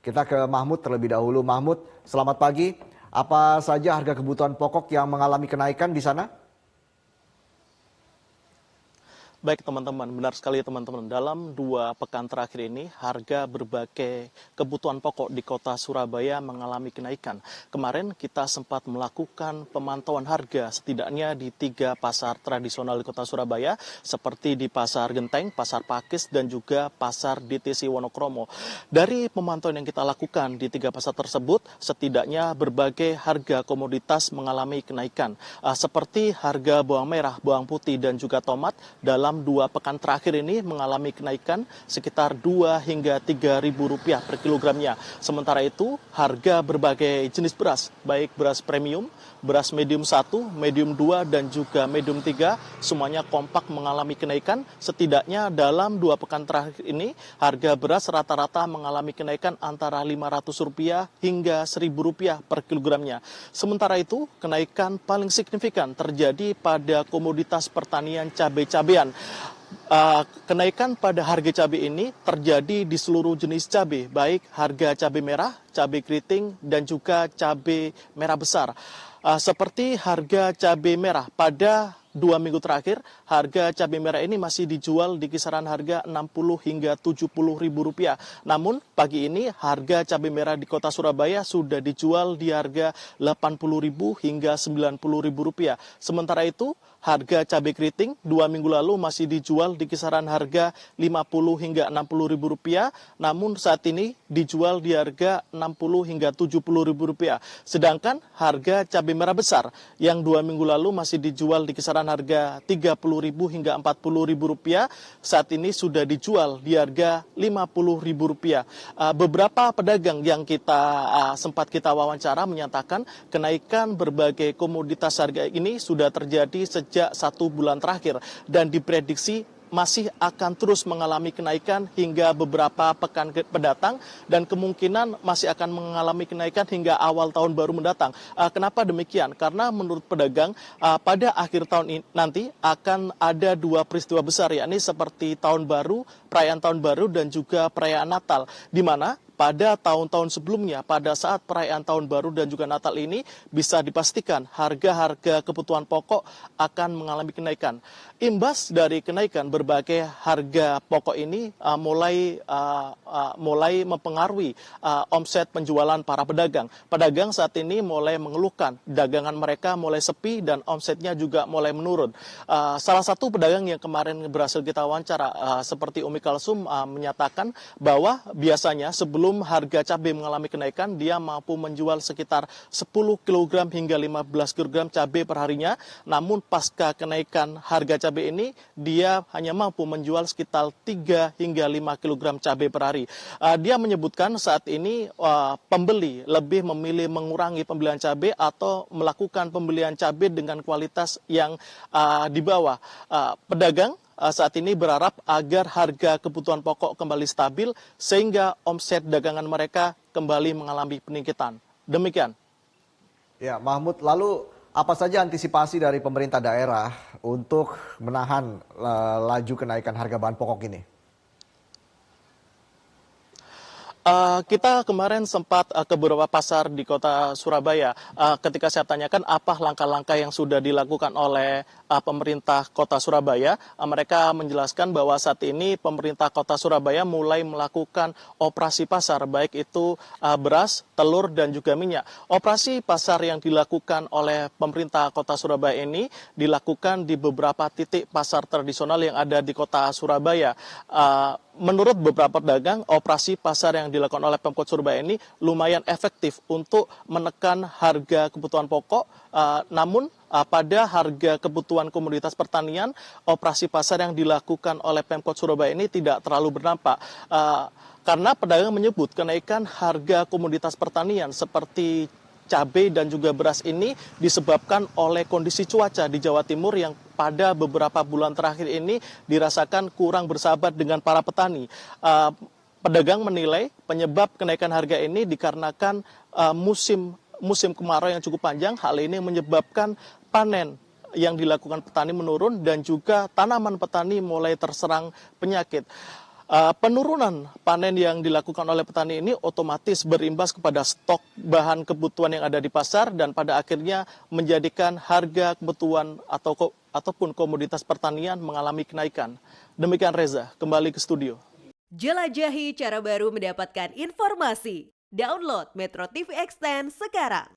Kita ke Mahmud terlebih dahulu. Mahmud, selamat pagi. Apa saja harga kebutuhan pokok yang mengalami kenaikan di sana? Baik teman-teman, benar sekali teman-teman. Dalam 2 pekan terakhir ini, harga berbagai kebutuhan pokok di kota Surabaya mengalami kenaikan. Kemarin kita sempat melakukan pemantauan harga setidaknya di 3 pasar tradisional di kota Surabaya, seperti di Pasar Genteng, Pasar Pakis, dan juga Pasar DTC Wonokromo. Dari pemantauan yang kita lakukan di 3 pasar tersebut, setidaknya berbagai harga komoditas mengalami kenaikan. Seperti harga bawang merah, bawang putih, dan juga tomat dalam 2 pekan terakhir ini mengalami kenaikan sekitar 2 hingga 3 ribu rupiah per kilogramnya. Sementara itu, harga berbagai jenis beras, baik beras premium, beras medium 1, medium 2, dan juga medium 3, semuanya kompak mengalami kenaikan. Setidaknya dalam 2 pekan terakhir ini, harga beras rata-rata mengalami kenaikan antara Rp500 hingga Rp1.000 per kilogramnya. Sementara itu, kenaikan paling signifikan terjadi pada komoditas pertanian cabai-cabean. Kenaikan pada harga cabai ini terjadi di seluruh jenis cabai, baik harga cabai merah, cabai keriting, dan juga cabai merah besar. Seperti harga cabai merah pada 2 minggu terakhir, harga cabai merah ini masih dijual di kisaran harga Rp60 hingga Rp70.000. Namun pagi ini harga cabai merah di kota Surabaya sudah dijual di harga Rp80.000 hingga Rp90.000. Sementara itu, harga cabai keriting 2 minggu lalu masih dijual di kisaran harga Rp50 hingga Rp60.000, namun saat ini dijual di harga Rp60 hingga Rp70.000. Sedangkan harga cabai merah besar yang 2 minggu lalu masih dijual di kisaran harga Rp30.000 hingga Rp40.000, saat ini sudah dijual di harga Rp50.000. Beberapa pedagang yang sempat kita wawancara menyatakan kenaikan berbagai komoditas harga ini sudah terjadi sejak 1 bulan terakhir dan diprediksi masih akan terus mengalami kenaikan hingga beberapa pekan mendatang dan kemungkinan masih akan mengalami kenaikan hingga awal tahun baru mendatang. Kenapa demikian? Karena menurut pedagang pada akhir tahun ini nanti akan ada 2 peristiwa besar, yakni seperti tahun baru, perayaan tahun baru, dan juga perayaan Natal, di mana pada tahun-tahun sebelumnya, pada saat perayaan Tahun Baru dan juga Natal ini, bisa dipastikan harga-harga kebutuhan pokok akan mengalami kenaikan. Imbas dari kenaikan berbagai harga pokok ini mulai mempengaruhi omset penjualan para pedagang. Pedagang saat ini mulai mengeluhkan dagangan mereka mulai sepi dan omsetnya juga mulai menurun. Salah satu pedagang yang kemarin berhasil kita wawancara, seperti Umi Kalsum, menyatakan bahwa biasanya sebelum harga cabai mengalami kenaikan, dia mampu menjual sekitar 10 kg hingga 15 kg cabai per harinya. Namun pasca kenaikan harga cabai ini, dia hanya mampu menjual sekitar 3 hingga 5 kg cabai per hari. Dia menyebutkan saat ini pembeli lebih memilih mengurangi pembelian cabai atau melakukan pembelian cabai dengan kualitas yang di bawah. Pedagang saat ini berharap agar harga kebutuhan pokok kembali stabil sehingga omset dagangan mereka kembali mengalami peningkatan. Demikian. Ya, Mahmud, lalu apa saja antisipasi dari pemerintah daerah untuk menahan laju kenaikan harga bahan pokok ini? Kita kemarin sempat ke beberapa pasar di kota Surabaya. Ketika saya tanyakan apa langkah-langkah yang sudah dilakukan oleh pemerintah kota Surabaya, mereka menjelaskan bahwa saat ini pemerintah kota Surabaya mulai melakukan operasi pasar, baik itu beras, telur, dan juga minyak. Operasi pasar yang dilakukan oleh pemerintah kota Surabaya ini dilakukan di beberapa titik pasar tradisional yang ada di kota Surabaya. Menurut beberapa pedagang, operasi pasar yang dilakukan oleh Pemkot Surabaya ini lumayan efektif untuk menekan harga kebutuhan pokok. Namun pada harga kebutuhan komoditas pertanian, operasi pasar yang dilakukan oleh Pemkot Surabaya ini tidak terlalu berdampak. Karena pedagang menyebut kenaikan harga komoditas pertanian seperti cabai dan juga beras ini disebabkan oleh kondisi cuaca di Jawa Timur yang pada beberapa bulan terakhir ini dirasakan kurang bersahabat dengan para petani. Pedagang menilai penyebab kenaikan harga ini dikarenakan musim kemarau yang cukup panjang. Hal ini menyebabkan panen yang dilakukan petani menurun dan juga tanaman petani mulai terserang penyakit. Penurunan panen yang dilakukan oleh petani ini otomatis berimbas kepada stok bahan kebutuhan yang ada di pasar dan pada akhirnya menjadikan harga kebutuhan ataupun komoditas pertanian mengalami kenaikan. Demikian Reza, kembali ke studio. Jelajahi cara baru mendapatkan informasi. Download Metro TV Extend sekarang.